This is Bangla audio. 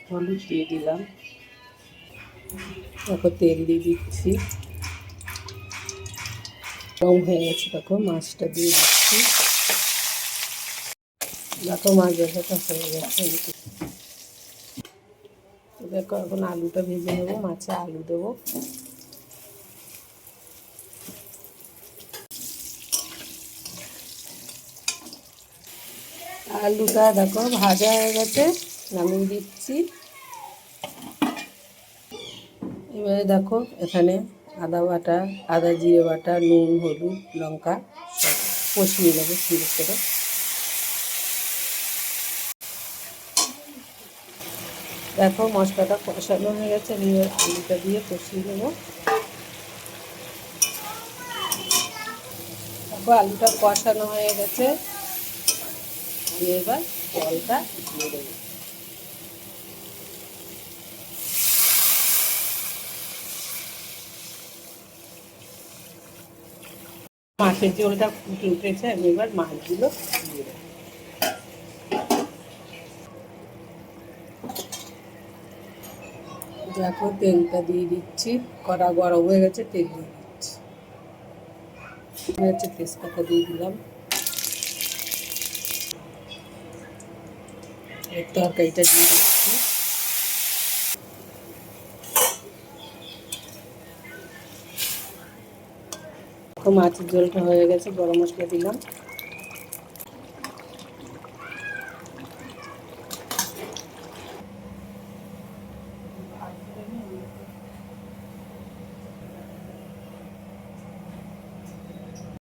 হলুদ দিয়ে দিলাম, তারপর তেল দিয়ে দিচ্ছি। গরম হয়ে গেছে, দেখো মাছটা দিয়ে দিচ্ছি। দেখো মাছ ভাজাটা হয়ে গেছে। দেখো এখন আলুটা ভেজে নেবো, মাছে আলু দেবো। আলুটা দেখো ভাজা হয়ে গেছে, নামিয়ে দিচ্ছি। এবারে দেখো এখানে আদা বাটা, আদা জিরে বাটা, নুন, হলুদ, লঙ্কা সব কষিয়ে নেবো সুন্দর করে। দেখো মশলাটা কষানো হয়ে গেছে, আমি এবার আলুটা দিয়ে কষিয়ে নেবো। দেখো আলুটা কষানো হয়ে গেছে, আমি এবার জলটা দিয়ে দেবো। মাছের ঝোলটা ফুটে উঠেছে, আমি এবার মাছগুলো দিয়ে দেবো। দেখো তেলটা দিয়ে দিচ্ছি, কড়া গরম হয়ে গেছে, তেল দিয়ে দিচ্ছি। হচ্ছে তেজপাতা দিয়ে দিলাম। এর তরকারিটা দিয়ে দিচ্ছি। মাছের ঝোলটা হয়ে গেছে, গরম মশলা দিলাম।